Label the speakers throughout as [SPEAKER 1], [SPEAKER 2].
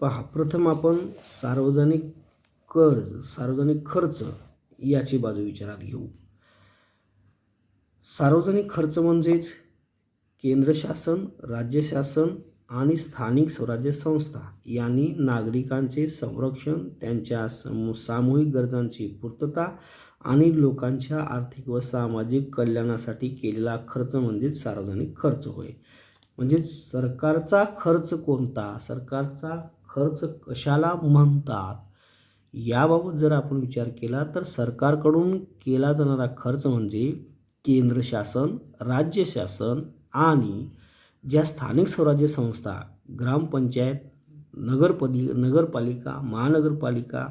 [SPEAKER 1] पहा, प्रथम आपण सार्वजनिक खर्च याची बाजू विचारात घेऊ. सार्वजनिक खर्च म्हणजेच केंद्र शासन, राज्य शासन आणि स्थानिक स्वराज्य संस्था यांनी नागरिकांचे संरक्षण, त्यांच्या सामूहिक गरजांची पूर्तता आणि लोकांच्या आर्थिक व सामाजिक कल्याणासाठी केलेला खर्च म्हणजेच सार्वजनिक खर्च होय. म्हणजेच सरकारचा खर्च कोणता, सरकारचा खर्च कशाला म्हणतात, याबाबत जर आपण विचार केला तर सरकारकडून केला जाणारा खर्च म्हणजे केंद्र शासन, राज्य शासन आणि ज्या स्थानिक स्वराज्य संस्था, ग्रामपंचायत, नगरपालिका, महानगरपालिका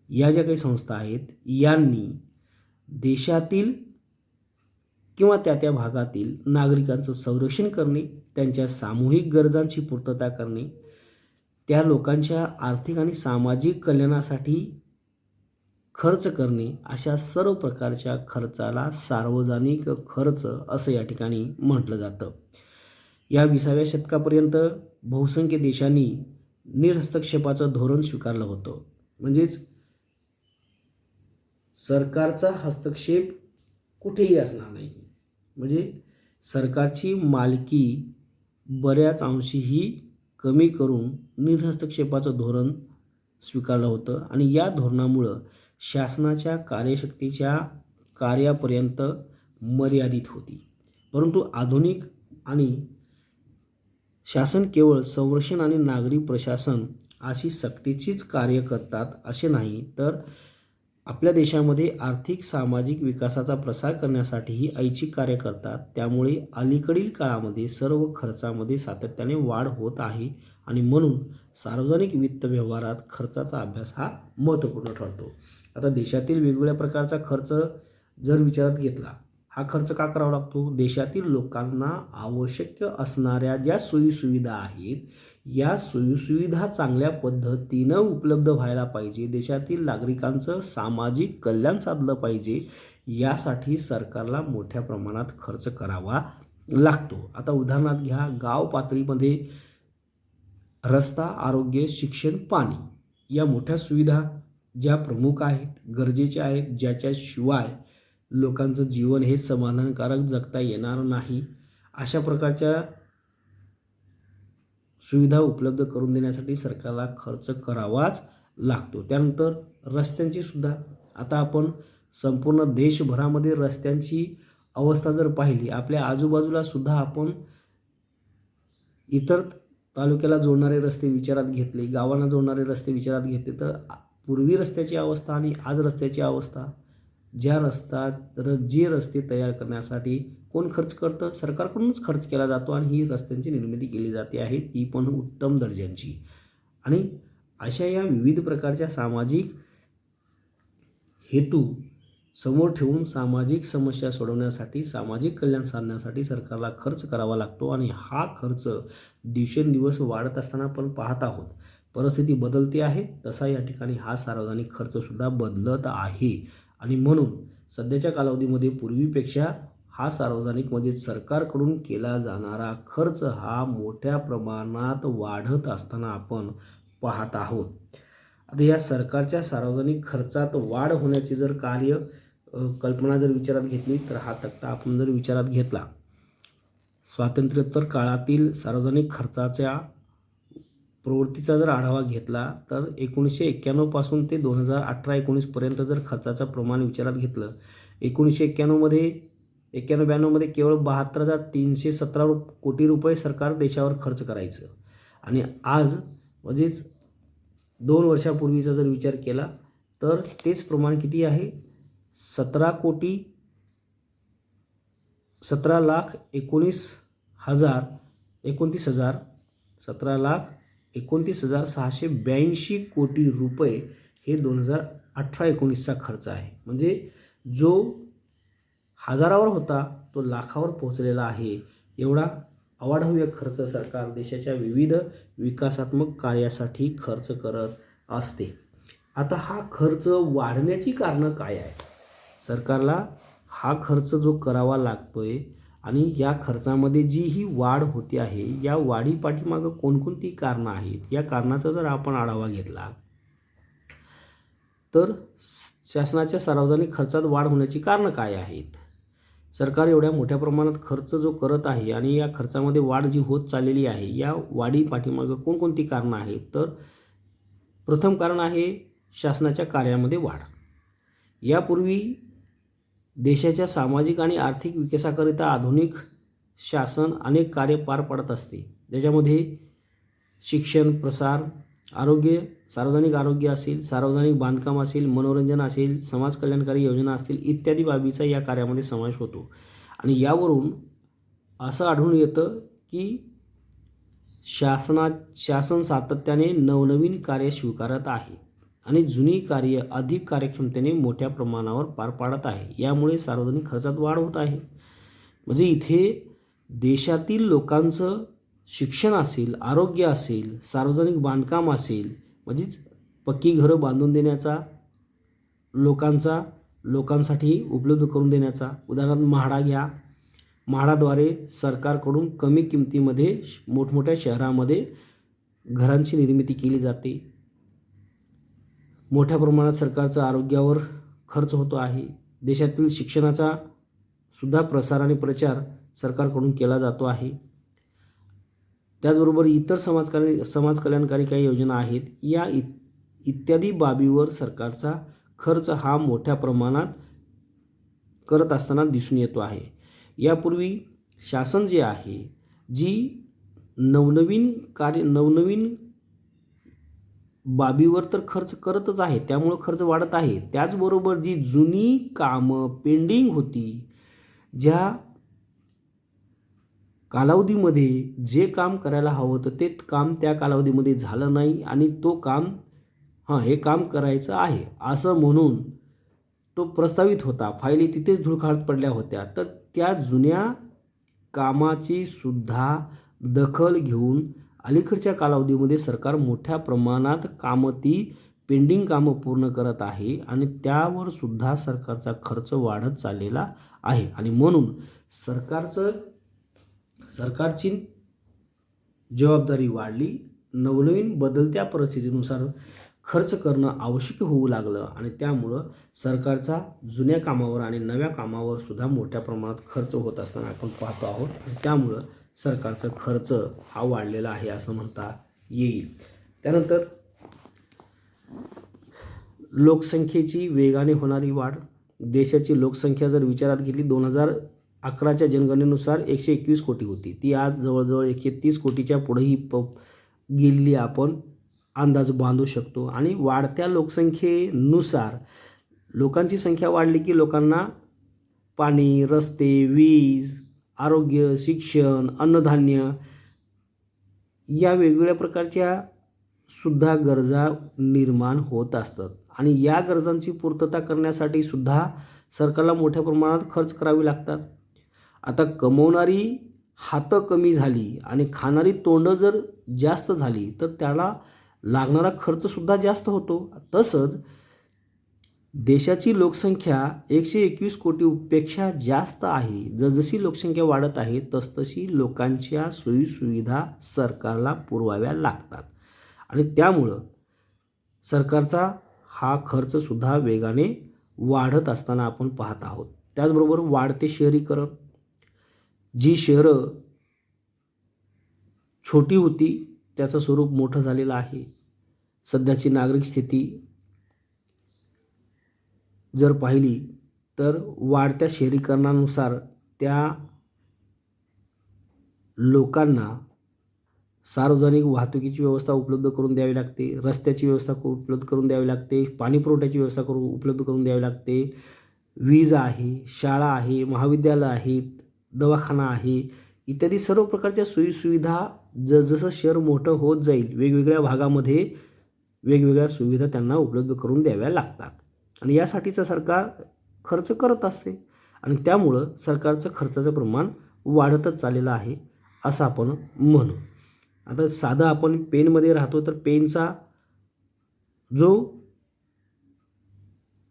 [SPEAKER 1] या ज्या काही संस्था आहेत यांनी देशातील किंवा त्या भागातील नागरिकांचं संरक्षण करणे, त्यांच्या सामूहिक गरजांची पूर्तता करणे, त्या लोकांच्या आर्थिक आणि सामाजिक कल्याणासाठी खर्च करणे, अशा सर्व प्रकारच्या खर्चाला सार्वजनिक खर्च असं या ठिकाणी म्हटलं जातं. या 20व्या शतकापर्यंत बहुसंख्य देशांनी निरहस्तक्षेपाचं धोरण स्वीकारलं होतं. म्हणजेच सरकारचा हस्तक्षेप कुठेही असणार नाही. म्हणजे सरकारची मालकी बऱ्याच अंशीही कमी करून निरहस्तक्षेपाचं धोरण स्वीकारलं होतं आणि या धोरणामुळं शासनाच्या कार्यशक्तीच्या कार्यापर्यंत मर्यादित होती. परंतु आधुनिक आणि शासन केवळ संरक्षण आणि नागरी प्रशासन अशी सक्तीचीच कार्य करतात असे नाही, तर आपल्या देशामध्ये आर्थिक सामाजिक विकासाचा प्रसार करण्यासाठीही ऐच्छिक कार्य करतात. त्यामुळे अलीकडील काळामध्ये सर्व खर्चामध्ये सातत्याने वाढ होत आहे आणि म्हणून सार्वजनिक वित्त व्यवहारात खर्चाचा अभ्यास हा महत्त्वपूर्ण ठरतो. आता देशातील वेगवेगळ्या प्रकारचा खर्च जर विचारात घेतला, हा खर्च का करावा लागतो? देशातील लोकांना आवश्यक असणाऱ्या ज्या सोयीसुविधा आहेत, या सोयीसुविधा चांगल्या पद्धतीनं उपलब्ध व्हायला पाहिजे, देशातील नागरिकांचं सामाजिक कल्याण साधलं पाहिजे, यासाठी सरकारला मोठ्या प्रमाणात खर्च करावा लागतो. आता उदाहरणार्थ घ्या, गाव पातळीमध्ये रस्ता, आरोग्य, शिक्षण, पाणी या मोठ्या सुविधा ज्या प्रमुख आहेत, गरजेच्या आहेत, ज्याच्याशिवाय लोकांचं जीवन हे समाधानकारक जगता येणार नाही, अशा प्रकारच्या सुविधा उपलब्ध करून देण्यासाठी सरकारला खर्च करावाच लागतो. त्यानंतर रस्त्यांची सुद्धा, आता आपण संपूर्ण देशभरामध्ये रस्त्यांची अवस्था जर पाहिली, आपल्या आजूबाजूला सुद्धा आपण इतर तालुक्याला जोडणारे रस्ते विचारात घेतले, गावांना जोडणारे रस्ते विचारात घेतले, तर पूर्वी रस्त्याची अवस्था आणि आज रस्त्याची अवस्था, जे रस्ते तयार करण्यासाठी कोण खर्च करतं? सरकारकडूनच खर्च केला जातो आणि ही रस्त्यांची निर्मिती केली जाते आहे, ती पण उत्तम दर्जाची. आणि अशा या विविध प्रकारच्या सामाजिक हेतू समोर ठेवून सामाजिक समस्या सोडवण्यासाठी, सामाजिक कल्याण साधण्यासाठी सरकारला खर्च करावा लागतो आणि हा खर्च दिवसेंदिवस वाढत असताना आपण पाहत आहोत. परिस्थिती बदलते आहे, तसा या ठिकाणी हा सार्वजनिक खर्चसुद्धा बदलत आहे आणि म्हणून सध्याच्या कालावधीमध्ये पूर्वीपेक्षा हा सार्वजनिक म्हणजे सरकारकडून केला जाणारा खर्च हा मोठ्या प्रमाणात वाढत असताना आपण पाहत आहोत. आता या सरकारच्या सार्वजनिक खर्चात वाढ होण्याची जर कल्पना जर विचारात घेतली, तर हा तक्ता आपण जर विचारात घेतला, स्वातंत्र्योत्तर काळातील सार्वजनिक खर्चाच्या प्रवृत्तीचा जर आढावा घेतला, तर 1991 पासून ते 2018-19 पर्यंत जर खर्चाचं प्रमाण विचारात घेतलं, 1991-92मध्ये केवळ 72,317 कोटी रुपये सरकार देशावर खर्च करायचं आणि आज म्हणजेच 2 वर्षापूर्वीचा जर विचार केला तर तेच प्रमाण किती आहे? 17,29,682 कोटी रुपये हे 2018-19चा खर्च आहे. म्हणजे जो हजारावर होता तो लाखावर पोहोचलेला आहे. एवढा अवाढव्य खर्च सरकार देशाच्या विविध विकासात्मक कार्यासाठी खर्च करत असते. आता हा खर्च वाढण्याची कारणं काय आहे? सरकारला हा खर्च जो करावा लागतोय, आणि या खर्चामध्ये जी ही वाढ होते आहे, या वाढीपाठीमागं कोणकोणती कारणं आहेत, या कारणाचा जर आपण आढावा घेतला तर शासनाच्या सार्वजनिक खर्चात वाढ होण्याची कारणं काय आहेत? सरकार एवढ्या मोठ्या प्रमाणात खर्च जो करत आहे आणि या खर्चामध्ये वाढ जी होत चाललेली आहे, या वाढीपाठीमागं कोणकोणती कारणं आहेत? तर प्रथम कारण आहे शासनाच्या कार्यामध्ये वाढ. यापूर्वी देशाच्या सामाजिक आणि आर्थिक विकासाकरिता आधुनिक शासन अनेक कार्य पार पाडत असते, ज्याच्यामध्ये शिक्षण, प्रसार, आरोग्य, सार्वजनिक आरोग्य असेल, सार्वजनिक बांधकाम असेल, मनोरंजन असेल, समाज कल्याणकारी योजना असतील इत्यादी बाबीचा या कार्यामध्ये समावेश होतो. आणि यावरून असं आढळून येतं की शासन सातत्याने नवनवीन कार्य स्वीकारत आहे आणि जुनी कार्य अधिक कार्यक्षमतेने मोठ्या प्रमाणावर पार पाडत आहे. यामुळे सार्वजनिक खर्चात वाढ होत आहे. म्हणजे इथे देशातील लोकांचं शिक्षण असेल, आरोग्य असेल, सार्वजनिक बांधकाम असेल, म्हणजेच पक्की घरं बांधून देण्याचा, लोकांसाठी उपलब्ध करून देण्याचा, उदाहरणार्थ म्हाडा घ्या. म्हाडाद्वारे सरकारकडून कमी किमतीमध्ये मोठमोठ्या शहरामध्ये घरांची निर्मिती केली जाते. मोठ्या प्रमाणात सरकारचा आरोग्यावर खर्च होतो आहे. देशातील शिक्षणाचा सुद्धा प्रसार आणि प्रचार सरकारकडून केला जातो आहे. त्याचबरोबर इतर समाज कल्याणकारी काही योजना आहेत, या इत्यादी बाबीवर सरकारचा खर्च हा मोठ्या प्रमाणात करत असताना दिसून येतो आहे. यापूर्वी शासन जे आहे, जी नवनवीन बाबीवर तर खर्च करतच आहे, त्यामुळं खर्च वाढत आहे. त्याचबरोबर जी जुनी कामं पेंडिंग होती, ज्या कालावधीमध्ये जे काम करायला हवं होतं ते काम त्या कालावधीमध्ये झालं नाही आणि हे काम करायचं आहे असं म्हणून तो प्रस्तावित होता, फायली तिथेच धुळखाळत पडल्या होत्या. तर त्या जुन्या कामाची सुद्धा दखल घेऊन अलीकडच्या कालावधीमध्ये सरकार मोठ्या प्रमाणात पेंडिंग कामं पूर्ण करत आहे आणि त्यावर सुद्धा सरकारचा खर्च वाढत चाललेला आहे. आणि म्हणून सरकारची जबाबदारी वाढली, नवनवीन बदलत्या परिस्थितीनुसार खर्च करणं आवश्यक होऊ लागलं आणि त्यामुळं सरकारचा जुन्या कामावर आणि नव्या कामावर सुद्धा मोठ्या प्रमाणात खर्च होत असताना आपण पाहतो आहोत. आणि त्यामुळं सरकारचा खर्च हा वाढलेला आहे असं म्हणता येईल. त्यानंतर लोकसंख्येची वेगाने होणारी वाढ. देशाची लोकसंख्या जर विचारात घेतली 2011च्या जनगणनेनुसार 121 कोटी होती. ती आज जवळजवळ 130 कोटीच्या पुढेही गेलेली आपण अंदाज बांधू शकतो. आणि वाढत्या लोकसंख्येनुसार लोकांची संख्या वाढली की लोकांना पाणी, रस्ते, वीज, आरोग्य, शिक्षण, अन्नधान्य या वेगवेगळ्या प्रकारच्या सुद्धा गरजा निर्माण होत असतात आणि या गरजांची पूर्तता करण्यासाठी सुद्धा सरकारला मोठ्या प्रमाणात खर्च करावे लागतात. आता कमवणारी हातं कमी झाली आणि खाणारी तोंडं जर जास्त झाली तर त्याला लागणारा खर्चसुद्धा जास्त होतो. तसंच देशाची लोकसंख्या 121 कोटीपेक्षा जास्त आहे. जसजशी लोकसंख्या वाढत आहे तसतशी लोकांच्या सोयीसुविधा सरकारला पुरवाव्या लागतात आणि त्यामुळं सरकारचा हा खर्चसुद्धा वेगाने वाढत असताना आपण पाहत आहोत. त्याचबरोबर वाढते शहरीकरण. जी शहरं छोटी होती त्याचं स्वरूप मोठं झालेलं आहे. सध्याची नागरिक स्थिती जर पाहिली तर वाढत्या शहरीकरणानुसार त्या लोकांना सार्वजनिक वाहतुकीची व्यवस्था उपलब्ध करून द्यावी लागते, रस्त्याची व्यवस्था उपलब्ध करून द्यावी लागते, पाणी पुरवठ्याची व्यवस्था उपलब्ध करून द्यावी लागते, वीज आहे, शाळा आहे, महाविद्यालय आहेत, दवाखाना आहे इत्यादी सर्व प्रकारच्या सोयीसुविधा जसं शहर मोठं होत जाईल वेगवेगळ्या भागामध्ये वेगवेगळ्या सुविधा त्यांना उपलब्ध करून द्याव्या लागतात आणि यासाठीचं सरकार खर्च करत असते आणि त्यामुळं सरकारचं खर्चाचं प्रमाण वाढतच चाललेलं आहे असं आपण म्हणू. आता साधं आपण पेनमध्ये राहतो तर पेनचा जो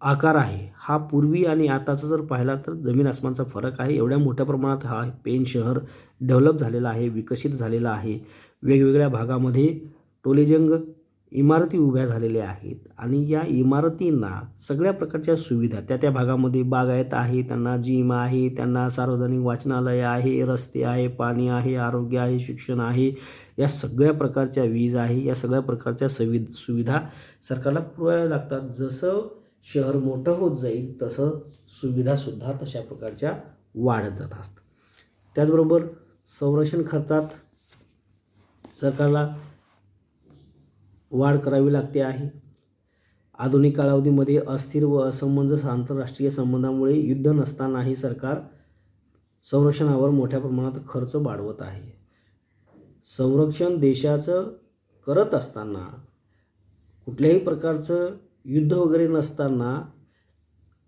[SPEAKER 1] आकार आहे हा पूर्वी आणि आताचा जर पाहिला तर जमीन आसमानचा फरक आहे. एवढ्या मोठ्या प्रमाणात हा पेण शहर डेव्हलप झालेलं आहे, विकसित झालेलं आहे. वेगवेगळ्या भागामध्ये टोलेजंग इमारती उभ्या झालेल्या आहेत आणि या इमारतींना सगळ्या प्रकारच्या सुविधा त्या भागामध्ये बागायत आहे, त्यांना जिम आहे, त्यांना सार्वजनिक वाचनालय आहे, रस्ते आहे, पाणी आहे, आरोग्य आहे, शिक्षण आहे, या सगळ्या प्रकारच्या वीज आहे, या सगळ्या प्रकारच्या सुविधा सरकारला पुरवाव्या लागतात. जसं शहर मोठं होत जाईल तसं सुविधासुद्धा तशा प्रकारच्या वाढत जात असतात. त्याचबरोबर संरक्षण खर्चात सरकारला वाढ करावी लागते आहे. आधुनिक कालावधीमध्ये अस्थिर व असमंजस आंतरराष्ट्रीय संबंधामुळे युद्ध नसतानाही सरकार संरक्षणावर मोठ्या प्रमाणात खर्च वाढवत आहे. संरक्षण देशाचं करत असताना कुठल्याही प्रकारचं युद्ध वगैरे नसताना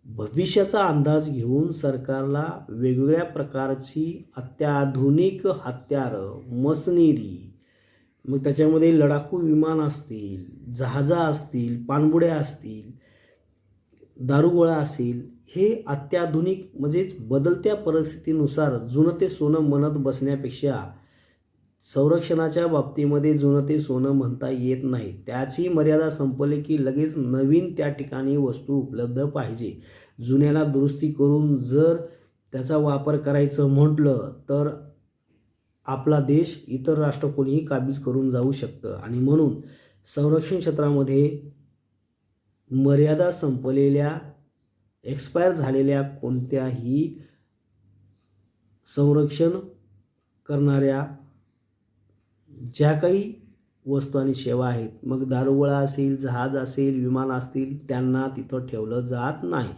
[SPEAKER 1] भविष्याचा अंदाज घेऊन सरकारला वेगवेगळ्या प्रकारची अत्याधुनिक हत्यारं, मशिनरी, मग त्याच्यामध्ये लढाकू विमान असतील, जहाजा असतील, पाणबुड्या असतील, दारुगोळा असेल, हे अत्याधुनिक म्हणजेच बदलत्या परिस्थितीनुसार जुनं ते सोनं म्हणत बसण्यापेक्षा संरक्षणाच्या बाबतीमध्ये जुनं ते सोनं म्हणता येत नाही. त्याची मर्यादा संपली की लगेच नवीन त्या ठिकाणी वस्तू उपलब्ध पाहिजे. जुन्याला दुरुस्ती करून जर त्याचा वापर करायचं म्हटलं तर आपला देश इतर राष्ट्र कोणीही काबीज करून जाऊ शकतं आणि म्हणून संरक्षण क्षेत्रामध्ये मर्यादा संपलेल्या, एक्सपायर झालेल्या कोणत्याही संरक्षण करणाऱ्या ज्या काही वस्तू आणि सेवा आहेत, मग दारुगोळा असेल, जहाज असेल, विमान असतील, त्यांना तिथं ठेवलं जात नाही.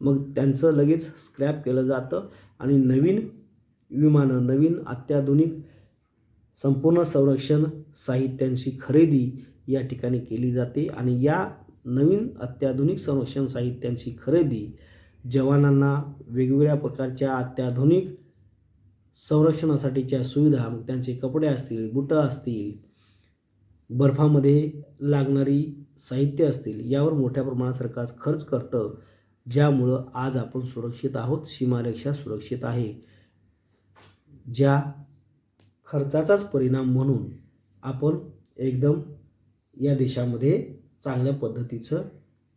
[SPEAKER 1] मग त्यांचं लगेच स्क्रॅप केलं जातं आणि नवीन विमानं, नवीन अत्याधुनिक संपूर्ण संरक्षण साहित्यांची खरेदी या ठिकाणी केली जाते आणि या नवीन अत्याधुनिक संरक्षण साहित्यांची खरेदी जवानांना वेगवेगळ्या प्रकारच्या अत्याधुनिक संरक्षणासाठीच्या सुविधा, मग त्यांचे कपडे असतील, बुटं असतील, बर्फामध्ये लागणारी साहित्य असतील, यावर मोठ्या प्रमाणात सरकार खर्च करतं, ज्यामुळं आज आपण सुरक्षित आहोत, सीमारेषा सुरक्षित आहे. ज्या खर्चाचाच परिणाम म्हणून आपण एकदम या देशामध्ये चांगल्या पद्धतीचं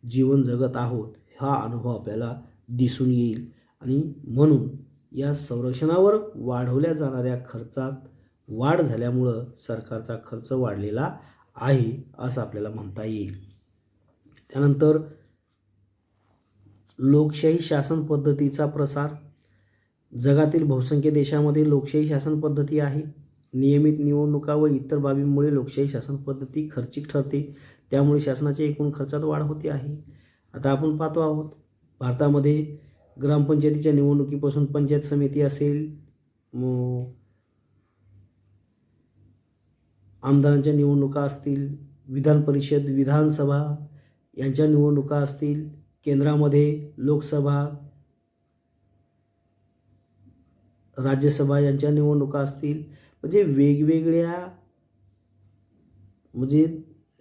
[SPEAKER 1] जीवन जगत आहोत, हा अनुभव आपल्याला दिसून येईल आणि म्हणून या संरक्षणावर वाढवल्या जाणाऱ्या खर्चात वाढ झाल्यामुळं सरकारचा खर्च वाढलेला आहे असं आपल्याला म्हणता येईल. त्यानंतर लोकशाही शासन पद्धतीचा प्रसार. जगातील बहुसंख्य देशामध्ये लोकशाही शासन पद्धती आहे. नियमित निवडणुका व इतर बाबींमुळे लोकशाही शासन पद्धती खर्चिक ठरते, त्यामुळे शासनाच्या एकूण खर्चात वाढ होते आहे. आता आपण पाहतो आहोत भारतामध्ये ग्रामपंचायतीच्या निवडणुकीपासून पंचायत समिती असेल, आमदारांच्या निवडणुका असतील, विधान परिषद, विधानसभा यांच्या निवडणुका असतील, केंद्रामध्ये लोकसभा, राज्यसभा यांच्या निवडणुका असतील, म्हणजे वेगवेगळ्या म्हणजे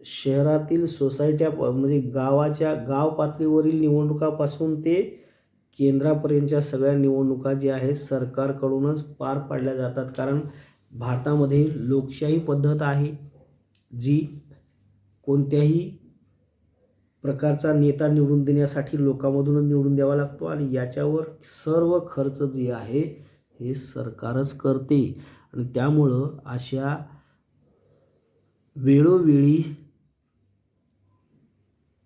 [SPEAKER 1] शहरातील सोसायट्या म्हणजे गाव पातळीवरील निवडणुकापासून ते केंद्रापर्यंतच्या सगळ्या निवडणुका ज्या आहेत सरकारकडूनच पार पाडल्या जातात. कारण भारतामध्ये लोकशाही पद्धत आहे, जी कोणत्याही प्रकारचा नेता निवडून देण्यासाठी लोकांमधूनच निवडून द्यावा लागतो आणि याच्यावर सर्व खर्च जे आहे हे सरकारच करते आणि त्यामुळं अशा वेळोवेळी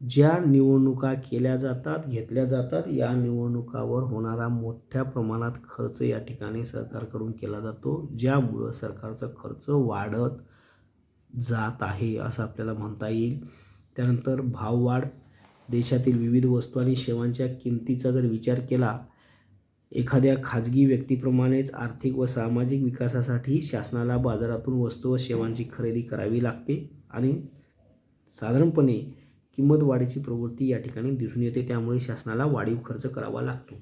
[SPEAKER 1] ज्या निवडणुका घेतल्या जातात, या निवडणुकावर होणारा मोठ्या प्रमाणात खर्च या ठिकाणी सरकारकडून केला जातो, ज्यामुळं सरकारचा खर्च वाढत जात आहे असं आपल्याला म्हणता येईल. त्यानंतर भाववाढ. देशातील विविध वस्तू आणि सेवांच्या किमतीचा जर विचार केला, एखाद्या खाजगी व्यक्तीप्रमाणेच आर्थिक व सामाजिक विकासासाठी शासनाला बाजारातून वस्तू व सेवांची खरेदी करावी लागते आणि साधारणपणे किंमत वाढीची प्रवृत्ती या ठिकाणी दिसून येते, त्यामुळे शासनाला वाढीव खर्च करावा लागतो.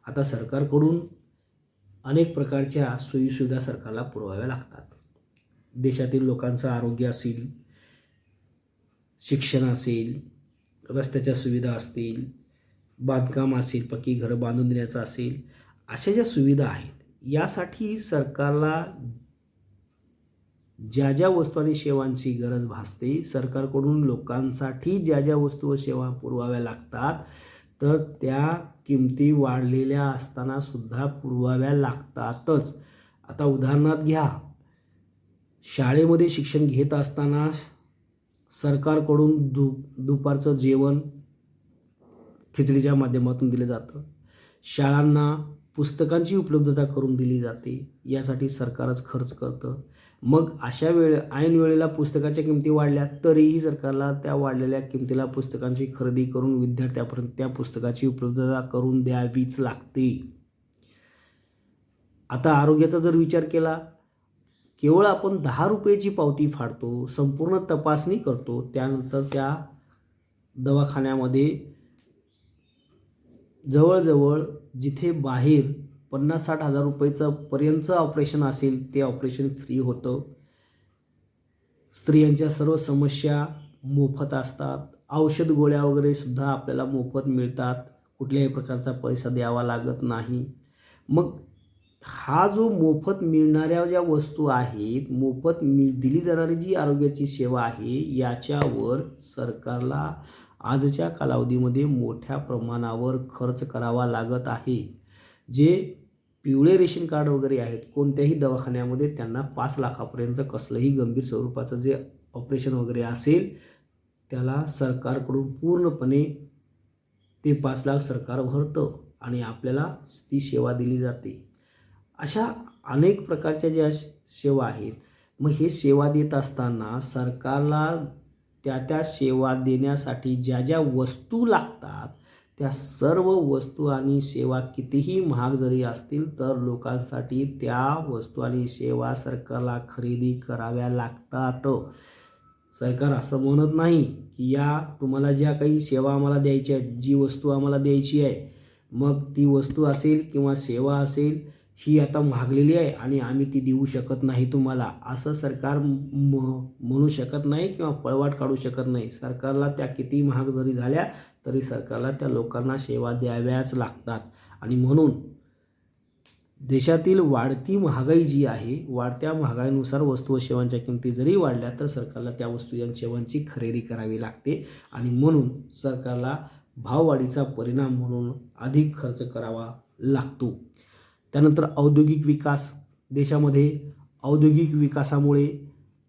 [SPEAKER 1] आता सरकारकडून अनेक प्रकारच्या सोयीसुविधा सरकारला पुरवाव्या लागतात. देशातील लोकांचं आरोग्य असेल, शिक्षण असेल, रस्त्याच्या सुविधा असतील, बांधकाम असेल, पक्की घरं बांधून देण्याचं असेल, अशा ज्या सुविधा आहेत, यासाठी सरकारला ज्या ज्या वस्तू आणि सेवांची गरज भासते, सरकारकडून लोकांसाठी ज्या ज्या वस्तू व सेवा पुरवाव्या लागतात, तर त्या किमती वाढलेल्या असतानासुद्धा पुरवाव्या लागतातच. आता उदाहरणार्थ घ्या, शाळेमध्ये शिक्षण घेत असताना सरकारकडून दुपारचं जेवण खिचडीच्या माध्यमातून दिलं जातं. शाळांना पुस्तकांची उपलब्धता करून दिली जाते, यासाठी सरकारच खर्च करतं. मग अशा ऐन वेळेला पुस्तकाच्या किमती वाढल्या तरीही सरकारला त्या वाढलेल्या किमतीला पुस्तकांची खरेदी करून विद्यार्थ्यापर्यंत त्या पुस्तकाची उपलब्धता करून द्यावीच लागते. आता आरोग्याचा जर विचार केला, केवळ आपण 10 रुपयाची पावती फाडतो, संपूर्ण तपासणी करतो, त्यानंतर त्या दवाखान्यामध्ये जवळजवळ जिथे बाहेर 50-60 हजार रुपयाचं पर्यंतचं ऑपरेशन असेल ते ऑपरेशन फ्री होतं. स्त्रियांच्या सर्व समस्या मोफत असतात. औषध गोळ्या वगैरे सुद्धा आपल्याला मोफत मिळतात, कुठल्याही प्रकारचा पैसा द्यावा लागत नाही. मग हा जो मोफत मिळणाऱ्या ज्या वस्तू आहेत, मोफत दिली जाणारी जी आरोग्याची सेवा आहे, याच्यावर सरकारला आजच्या कालावधीमध्ये मोठ्या प्रमाणावर खर्च करावा लागत आहे. जे पिवळे रेशन कार्ड वगैरे आहेत, कोणत्याही दवाखान्यामध्ये त्यांना 5 लाखापर्यंतचं कसलंही गंभीर स्वरूपाचं जे ऑपरेशन वगैरे असेल, त्याला सरकारकडून पूर्णपणे ते 5 लाख सरकार भरतं आणि आपल्याला ती सेवा दिली जाते. अशा अनेक प्रकारच्या ज्या सेवा आहेत, मग हे सेवा देत असताना सरकारला त्या सेवा देण्यासाठी ज्या ज्या वस्तू लागतात, त्या सर्व वस्तू आणि सेवा कितीही महाग जरी असतील, तर लोकांसाठी त्या वस्तू आणि सेवा सरकारला खरेदी कराव्या लागतात. सरकार असं म्हणत नाही की या तुम्हाला ज्या काही सेवा आम्हाला द्यायच्या आहेत, जी वस्तू आम्हाला द्यायची आहे, मग ती वस्तू असेल किंवा सेवा असेल, ही आता महागलेली आहे आणि आम्ही ती देऊ शकत नाही तुम्हाला, असं सरकार म्हणू शकत नाही किंवा पळवाट काढू शकत नाही. सरकारला त्या किती महाग जरी झाल्या तरी सरकारला त्या लोकांना सेवा द्याव्याच लागतात. आणि म्हणून देशातील वाढती महागाई जी आहे, वाढत्या महागाईनुसार वस्तू व सेवांच्या किमती जरी वाढल्या तर सरकारला त्या वस्तू आणि सेवांची खरेदी करावी लागते आणि म्हणून सरकारला भाववाढीचा परिणाम म्हणून अधिक खर्च करावा लागतो. त्यानंतर औद्योगिक विकास. देशामध्ये औद्योगिक विकासामुळे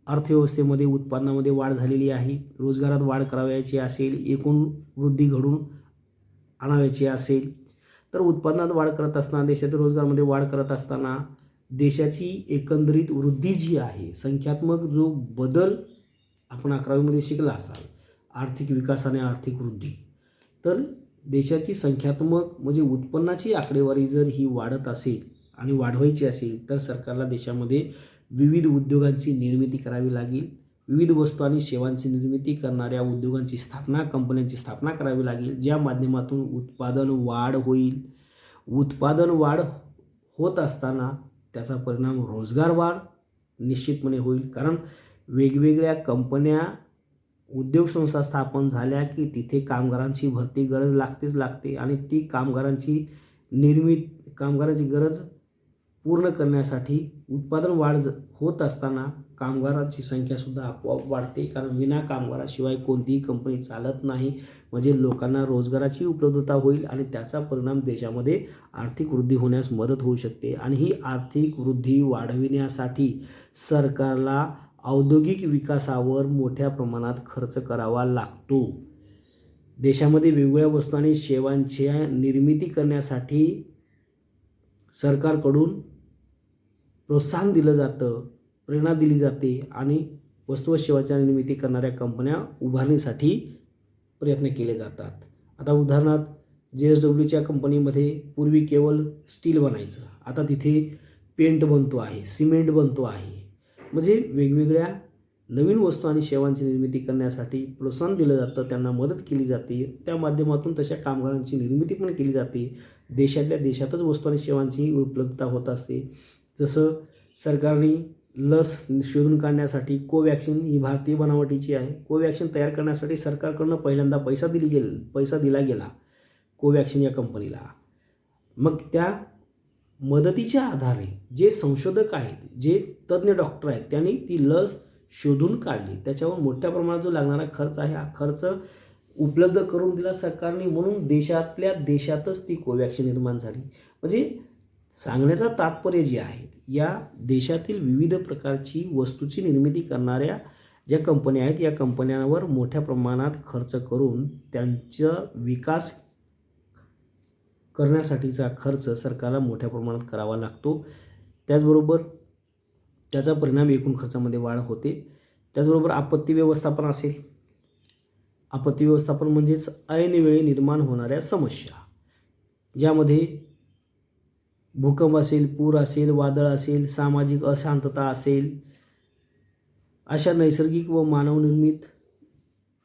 [SPEAKER 1] अर्थव्यवस्थेमध्ये उत्पादनामध्ये वाढ झालेली आहे. रोजगारात वाढ करावयाची असेल, एकूण वृद्धी घडून आणावयाची असेल तर उत्पादनात वाढ करत असताना, देशातील रोजगारामध्ये वाढ करत असताना देशाची एकंदरीत वृद्धी जी आहे, संख्यात्मक जो बदल आपण 11वीमध्ये शिकला असाल, आर्थिक विकास आणि आर्थिक वृद्धी, तर देशाची संख्यात्मक म्हणजे उत्पन्नाची आकडेवारी जर ही वाढत असेल आणि वाढवायची असेल तर सरकारला देशामध्ये विविध उद्योगांची निर्मिती करावी लागेल. विविध वस्तू आणि सेवांची निर्मिती करणाऱ्या उद्योगांची स्थापना, कंपन्यांची स्थापना करावी लागेल, ज्या माध्यमातून उत्पादन वाढ होईल. उत्पादन वाढ होत असताना त्याचा परिणाम रोजगार वाढ निश्चितपणे होईल, कारण वेगवेगळ्या कंपन्या, उद्योगसंस्था स्थापन झाल्या की तिथे कामगारांची भरती गरज लागते आणि ती कामगारांची गरज पूर्ण करण्यासाठी उत्पादन वाढ होत असताना कामगारांची संख्यासुद्धा आपोआप वाढते, कारण विना कामगाराशिवाय कोणतीही कंपनी चालत नाही. म्हणजे लोकांना रोजगाराची उपलब्धता होईल आणि त्याचा परिणाम देशामध्ये आर्थिक वृद्धी होण्यास मदत होऊ शकते. आणि ही आर्थिक वृद्धी वाढविण्यासाठी सरकारला औद्योगिक विकासावर मोठ्या प्रमाणात खर्च करावा लागतो. देशामध्ये वेगवेगळ्या वस्तू आणि सेवांच्या निर्मिती करण्यासाठी सरकारकडून प्रोत्साहन दिलं जातं, प्रेरणा दिली जाते आणि वस्तू व सेवांच्या निर्मिती करणाऱ्या कंपन्या उभारण्यासाठी प्रयत्न केले जातात. आता उदाहरणार्थ JSWच्या कंपनीमध्ये पूर्वी केवळ स्टील बनायचं, आता तिथे पेंट बनतो आहे, सिमेंट बनतो आहे. म्हणजे वेगवेगळ्या नवीन वस्तू आणि सेवांची निर्मिती करण्यासाठी प्रोत्साहन दिलं जातं, त्यांना मदत केली जाते. त्या माध्यमातून तशा कामगारांची निर्मिती पण केली जाते. देशातल्या देशातच वस्तू आणि सेवांची उपलब्धता होत असते. जसं सरकारने लस शोधून काढण्यासाठी कोवॅक्सिन ही भारतीय बनावटीची आहे. कोवॅक्सिन तयार करण्यासाठी सरकारकडून पहिल्यांदा पैसा दिला गेला. कोवॅक्सिन या कंपनीला. मग त्या मदतीच्या आधारे जे संशोधक आहेत, जे तज्ज्ञ डॉक्टर आहेत, त्यांनी ती लस शोधून काढली. त्याच्यावर मोठ्या प्रमाणात जो लागणारा खर्च आहे, हा खर्च उपलब्ध करून दिला सरकारने, म्हणून देशातल्या देशातच ती कोवॅक्सिन निर्माण झाली. म्हणजे सांगण्याचं तात्पर्य जे आहे, या देशातील विविध प्रकारची वस्तूची निर्मिती करणाऱ्या ज्या कंपन्या आहेत, या कंपन्यांवर मोठ्या प्रमाणात खर्च करून त्यांचा विकास करण्यासाठीचा खर्च सरकारला मोठ्या प्रमाणात करावा लागतो. त्याचबरोबर त्याचा परिणाम एकूण खर्चामध्ये वाढ होते. त्याचबरोबर आपत्ती व्यवस्थापन असेल. आपत्ती व्यवस्थापन म्हणजेच ऐनवेळी निर्माण होणाऱ्या समस्या, ज्यामध्ये भूकंप असेल, पूर असेल, वादळ असेल, सामाजिक अशांतता असेल, अशा नैसर्गिक व मानवनिर्मित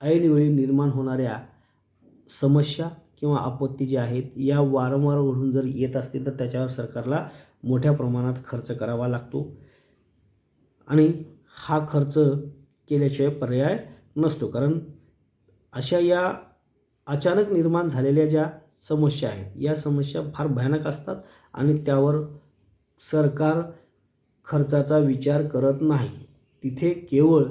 [SPEAKER 1] ऐनवेळी निर्माण होणाऱ्या समस्या किंवा आपत्ती ज्या आहेत, या वारंवार घडून जर येत असतील तर त्याच्यावर सरकारला मोठ्या प्रमाणात खर्च करावा लागतो आणि हा खर्च केल्याशिवाय पर्याय नसतो. कारण अशा या अचानक निर्माण झालेल्या ज्या समस्या आहेत, या समस्या फार भयानक असतात आणि त्यावर सरकार खर्चाचा विचार करत नाही. तिथे केवळ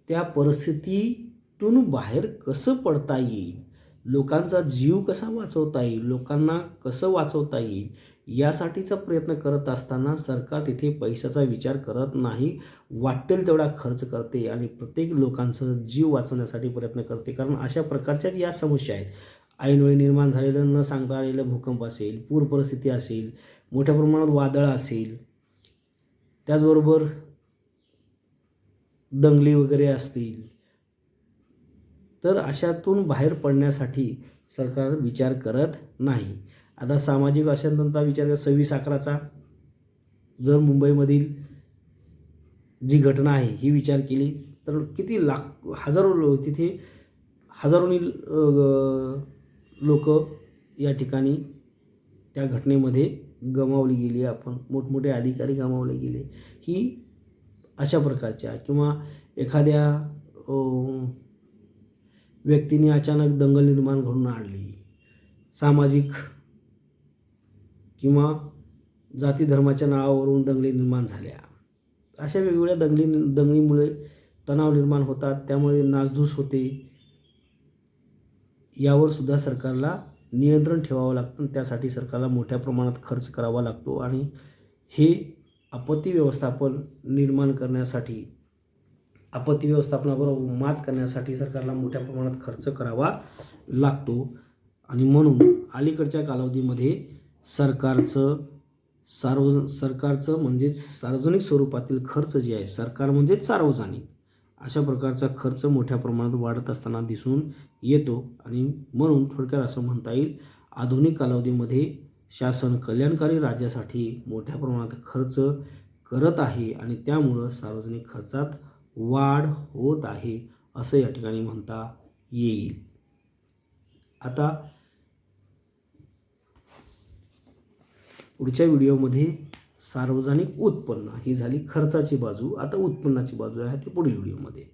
[SPEAKER 1] त्या परिस्थितीतून बाहेर कसं पडता येईल, लोकांचा जीव कसा वाचवता येईल, लोकांना कसं वाचवता येईल, यासाठीचा प्रयत्न करत असताना सरकार तिथे पैशाचा विचार करत नाही. वाटेल तेवढा खर्च करते आणि प्रत्येक लोकांचं जीव वाचवण्यासाठी प्रयत्न करते. कारण अशा प्रकारच्या या समस्या आहेत, ऐनवेळी निर्माण झालेलं न सांगता आलेलं भूकंप असेल, पूर परिस्थिती असेल, मोठ्या प्रमाणात वादळ असेल, त्याचबरोबर दंगली वगैरे असतील, तर अशातून बाहेर पडण्यासाठी सरकार विचार करत नाही. आता सामाजिक अशांतता विचार 26/11चा जर मुंबईमधील जी घटना आहे ही विचार केली तर किती हजारो तिथे हजारोनी लोक या ठिकाणी त्या घटनेमध्ये गमावली गेली. आपण मोठमोठे अधिकारी गमावले गेले. ही अशा प्रकारच्या किंवा एखाद्या व्यक्तीने अचानक दंगल निर्माण घडून आणली, सामाजिक किंवा जाती धर्माच्या नावावरून दंगली निर्माण झाल्या, अशा वेगवेगळ्या दंगलीमुळे तणाव निर्माण होतात, त्यामुळे नासधूस होते. यावर सुद्धा सरकारला नियंत्रण ठेवावं लागतं. त्यासाठी सरकारला मोठ्या प्रमाणात खर्च करावा लागतो आणि हे आपत्ती व्यवस्थापन निर्माण करण्यासाठी, आपत्ती व्यवस्थापनाबरोबर मात करण्यासाठी सरकारला मोठ्या प्रमाणात खर्च करावा लागतो. आणि म्हणून अलीकडच्या कालावधीमध्ये सरकारचं म्हणजेच सार्वजनिक स्वरूपातील खर्च जे आहे, सरकार म्हणजेच सार्वजनिक, अशा प्रकारचा खर्च मोठ्या प्रमाणात वाढत असताना दिसून येतो. आणि म्हणून थोडक्यात असं म्हणता येईल, आधुनिक कालावधीमध्ये शासन कल्याणकारी राज्यासाठी मोठ्या प्रमाणात खर्च करत आहे आणि त्यामुळं सार्वजनिक खर्चात वाढ होत आहे असं या ठिकाणी म्हणता येईल. आता पुढच्या व्हिडिओमध्ये सार्वजनिक उत्पन्न ही झाली खर्चाची बाजू. आता उत्पन्नाची बाजू आहे ते पुढील व्हिडिओमध्ये.